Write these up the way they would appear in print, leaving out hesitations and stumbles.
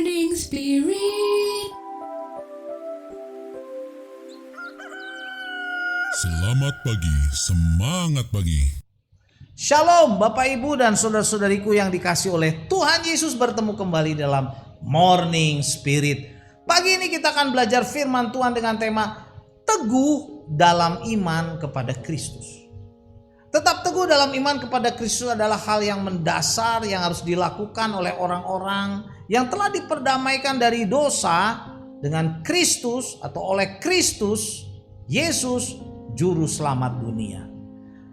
Morning Spirit. Selamat pagi, semangat pagi. Shalom Bapak Ibu dan saudara-saudariku yang dikasih oleh Tuhan Yesus, bertemu kembali dalam Morning Spirit. Pagi ini kita akan belajar firman Tuhan dengan tema teguh dalam iman kepada Kristus. Tetap teguh dalam iman kepada Kristus adalah hal yang mendasar yang harus dilakukan oleh orang-orang yang telah diperdamaikan dari dosa dengan Kristus atau oleh Kristus Yesus juru selamat dunia.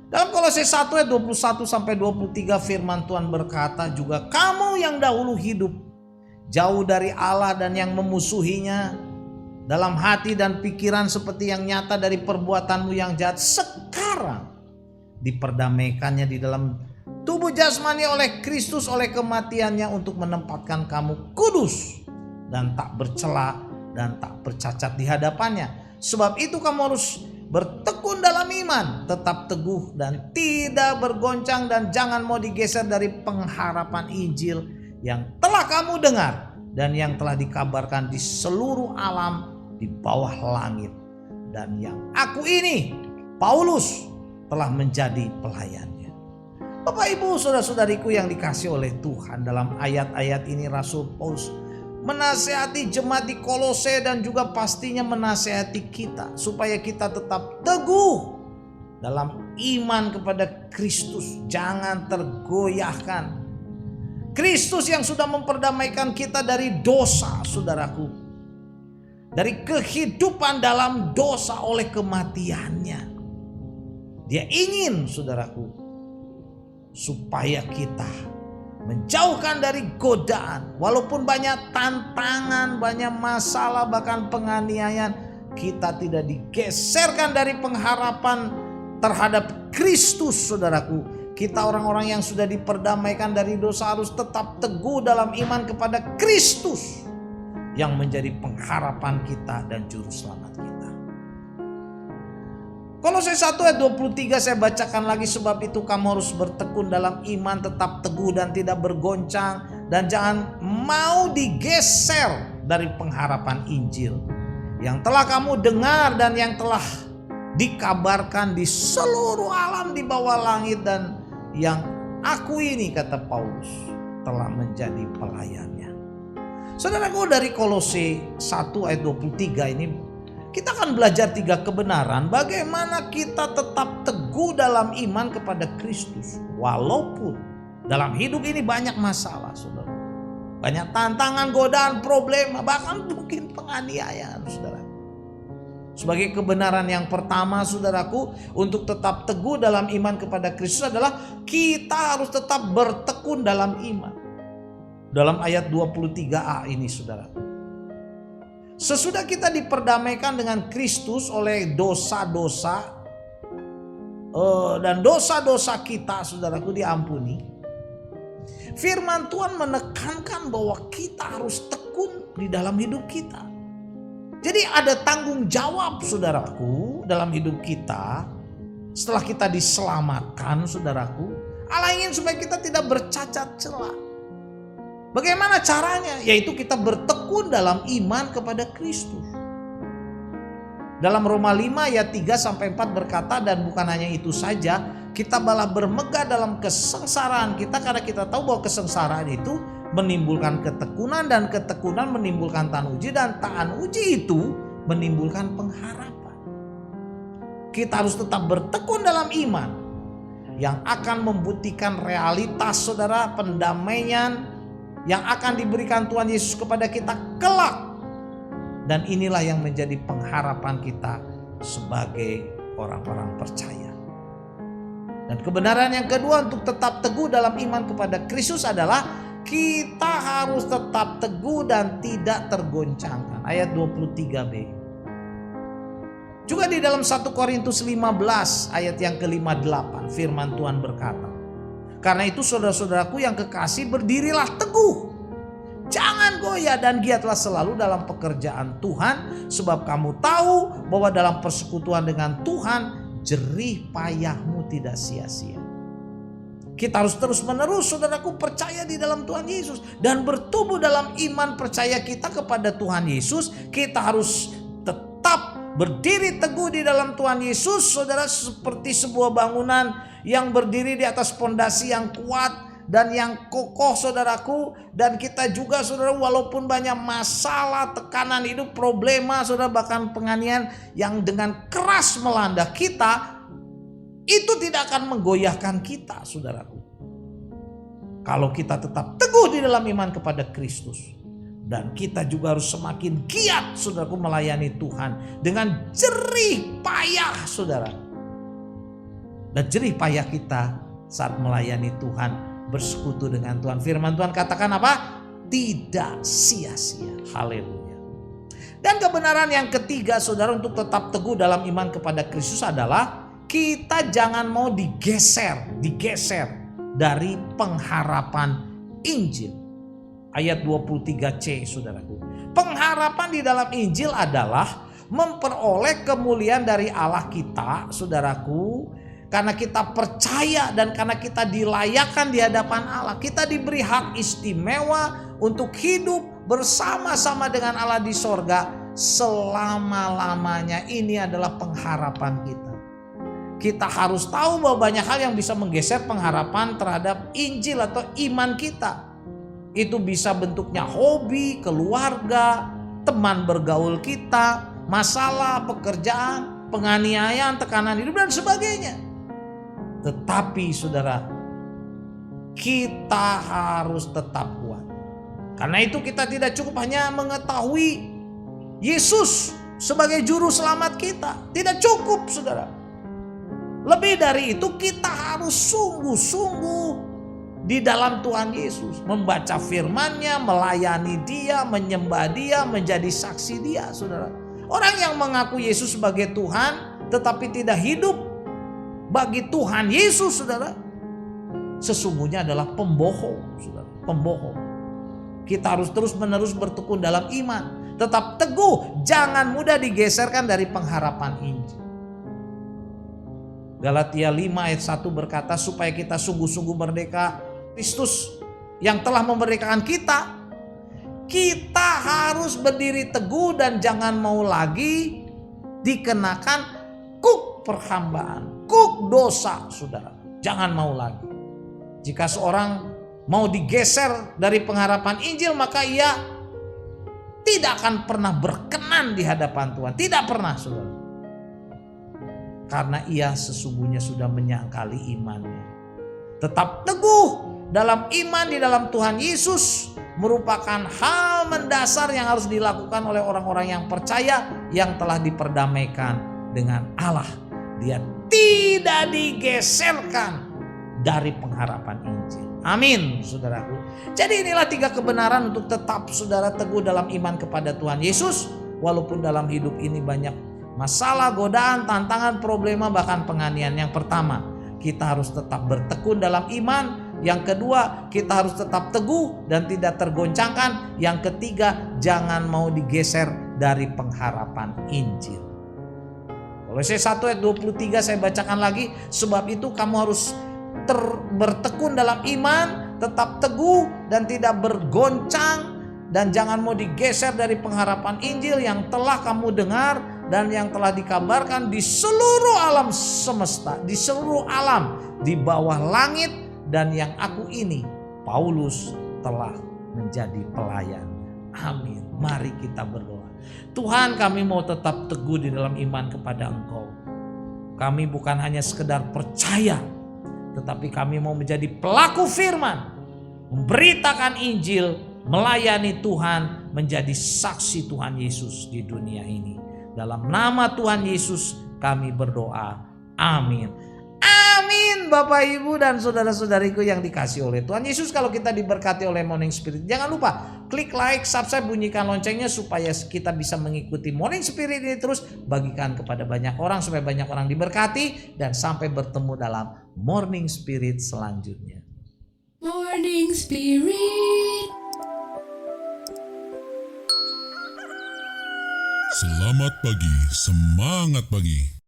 Dalam Kolose 1 ayat 21 sampai 23 firman Tuhan berkata, juga kamu yang dahulu hidup jauh dari Allah dan yang memusuhinya dalam hati dan pikiran seperti yang nyata dari perbuatanmu yang jahat, sekarang diperdamaikannya di dalam tubuh jasmani oleh Kristus oleh kematiannya untuk menempatkan kamu kudus dan tak bercela dan tak bercacat di hadapannya. Sebab itu kamu harus bertekun dalam iman, tetap teguh dan tidak bergoncang, dan jangan mau digeser dari pengharapan Injil yang telah kamu dengar dan yang telah dikabarkan di seluruh alam di bawah langit, dan yang aku ini, Paulus, telah menjadi pelayannya. Bapak Ibu saudara-saudariku yang dikasih oleh Tuhan, dalam ayat-ayat ini Rasul Paulus menasihati jemaat di Kolose dan juga pastinya menasihati kita supaya kita tetap teguh dalam iman kepada Kristus, jangan tergoyahkan. Kristus yang sudah memperdamaikan kita dari dosa, saudaraku, dari kehidupan dalam dosa oleh kematiannya. Dia ingin, saudaraku, supaya kita menjauhkan dari godaan. Walaupun banyak tantangan, banyak masalah, bahkan penganiayaan, kita tidak digeserkan dari pengharapan terhadap Kristus, saudaraku. Kita orang-orang yang sudah diperdamaikan dari dosa harus tetap teguh dalam iman kepada Kristus yang menjadi pengharapan kita dan juru selamat kita. Kolose 1 ayat 23 saya bacakan lagi, sebab itu kamu harus bertekun dalam iman, tetap teguh dan tidak bergoncang, dan jangan mau digeser dari pengharapan Injil yang telah kamu dengar dan yang telah dikabarkan di seluruh alam di bawah langit, dan yang aku ini, kata Paulus, telah menjadi pelayannya. Saudaraku, dari Kolose 1 ayat 23 ini kita akan belajar 3 kebenaran bagaimana kita tetap teguh dalam iman kepada Kristus. Walaupun dalam hidup ini banyak masalah, saudara. Banyak tantangan, godaan, problema, bahkan mungkin penganiayaan, saudara. Sebagai kebenaran yang pertama, saudaraku, untuk tetap teguh dalam iman kepada Kristus adalah kita harus tetap bertekun dalam iman. Dalam ayat 23a ini, saudara. Sesudah kita diperdamaikan dengan Kristus oleh dosa-dosa dan dosa-dosa kita, saudaraku, diampuni. Firman Tuhan menekankan bahwa kita harus tekun di dalam hidup kita. Jadi ada tanggung jawab, saudaraku, dalam hidup kita. Setelah kita diselamatkan, saudaraku, Allah ingin supaya kita tidak bercacat celah. Bagaimana caranya? Yaitu kita bertekun dalam iman kepada Kristus. Dalam Roma 5 ayat 3 sampai 4 berkata, dan bukan hanya itu saja, kita malah bermegah dalam kesengsaraan kita, karena kita tahu bahwa kesengsaraan itu menimbulkan ketekunan, dan ketekunan menimbulkan tahan uji, dan tahan uji itu menimbulkan pengharapan. Kita harus tetap bertekun dalam iman yang akan membuktikan realitas, saudara, pendamaian yang akan diberikan Tuhan Yesus kepada kita kelak. Dan inilah yang menjadi pengharapan kita sebagai orang-orang percaya. Dan kebenaran yang kedua untuk tetap teguh dalam iman kepada Kristus adalah kita harus tetap teguh dan tidak tergoncangkan. Ayat 23b. Juga di dalam 1 Korintus 15 ayat yang ke-58 firman Tuhan berkata, karena itu saudara-saudaraku yang kekasih, berdirilah teguh, jangan goyah, dan giatlah selalu dalam pekerjaan Tuhan, sebab kamu tahu bahwa dalam persekutuan dengan Tuhan jerih payahmu tidak sia-sia. Kita harus terus-menerus, saudaraku, percaya di dalam Tuhan Yesus dan bertumbuh dalam iman percaya kita kepada Tuhan Yesus. Kita harus tetap berdiri teguh di dalam Tuhan Yesus, saudara, seperti sebuah bangunan yang berdiri di atas fondasi yang kuat dan yang kokoh, saudaraku. Dan kita juga, saudara, walaupun banyak masalah, tekanan hidup, problema, saudara, bahkan penganiayaan yang dengan keras melanda kita, itu tidak akan menggoyahkan kita, saudaraku. Kalau kita tetap teguh di dalam iman kepada Kristus. Dan kita juga harus semakin giat, saudaraku, melayani Tuhan dengan jerih payah, saudara. Dan jerih payah kita saat melayani Tuhan, bersekutu dengan Tuhan. Firman Tuhan katakan apa? Tidak sia-sia. Haleluya. Dan kebenaran yang ketiga, saudara, untuk tetap teguh dalam iman kepada Kristus adalah kita jangan mau digeser dari pengharapan Injil. Ayat 23C, saudaraku. Pengharapan di dalam Injil adalah memperoleh kemuliaan dari Allah kita, saudaraku. Karena kita percaya dan karena kita dilayakkan di hadapan Allah. Kita diberi hak istimewa untuk hidup bersama-sama dengan Allah di sorga selama-lamanya. Ini adalah pengharapan kita. Kita harus tahu bahwa banyak hal yang bisa menggeser pengharapan terhadap Injil atau iman kita. Itu bisa bentuknya hobi, keluarga, teman bergaul kita, masalah, pekerjaan, penganiayaan, tekanan hidup, dan sebagainya. Tetapi, saudara, kita harus tetap kuat. Karena itu kita tidak cukup hanya mengetahui Yesus sebagai juru selamat kita. Tidak cukup, saudara. Lebih dari itu, kita harus sungguh-sungguh di dalam Tuhan Yesus. Membaca firman-Nya, melayani Dia, menyembah Dia, menjadi saksi Dia, saudara. Orang yang mengaku Yesus sebagai Tuhan tetapi tidak hidup bagi Tuhan Yesus, saudara, sesungguhnya adalah pembohong, saudara. Pembohong. Kita harus terus-menerus bertekun dalam iman. Tetap teguh, jangan mudah digeserkan dari pengharapan Injil. Galatia 5 ayat 1 berkata, supaya kita sungguh-sungguh merdeka Kristus yang telah memerdekakan kita. Kita harus berdiri teguh dan jangan mau lagi dikenakan kuk perhambaan, kuk dosa, saudara. Jangan mau lagi. Jika seorang mau digeser dari pengharapan Injil, maka ia tidak akan pernah berkenan di hadapan Tuhan. Tidak pernah, saudara. Karena ia sesungguhnya sudah menyangkali imannya. Tetap teguh dalam iman di dalam Tuhan Yesus merupakan hal mendasar yang harus dilakukan oleh orang-orang yang percaya, yang telah diperdamaikan dengan Allah. Dia tidak digeserkan dari pengharapan Injil. Amin, saudaraku. Jadi inilah 3 kebenaran untuk tetap, saudara, teguh dalam iman kepada Tuhan Yesus. Walaupun dalam hidup ini banyak masalah, godaan, tantangan, problema, bahkan penganiayaan. Yang pertama, kita harus tetap bertekun dalam iman. Yang kedua, kita harus tetap teguh dan tidak tergoncangkan. Yang ketiga, jangan mau digeser dari pengharapan Injil. Kolose 1 ayat 23 saya bacakan lagi. Sebab itu kamu harus bertekun dalam iman, tetap teguh dan tidak bergoncang, dan jangan mau digeser dari pengharapan Injil yang telah kamu dengar dan yang telah dikabarkan di seluruh alam semesta, di seluruh alam di bawah langit, dan yang aku ini, Paulus, telah menjadi pelayan. Amin. Mari kita berdoa. Tuhan, kami mau tetap teguh di dalam iman kepada Engkau. Kami bukan hanya sekedar percaya, tetapi kami mau menjadi pelaku firman, memberitakan Injil, melayani Tuhan, menjadi saksi Tuhan Yesus di dunia ini. Dalam nama Tuhan Yesus kami berdoa. Amin. Amin, Bapak, Ibu, dan saudara-saudariku yang dikasihi oleh Tuhan Yesus. Kalau kita diberkati oleh Morning Spirit, jangan lupa klik like, subscribe, bunyikan loncengnya supaya kita bisa mengikuti Morning Spirit ini terus. Bagikan kepada banyak orang supaya banyak orang diberkati, dan sampai bertemu dalam Morning Spirit selanjutnya. Morning Spirit. Selamat pagi, semangat pagi.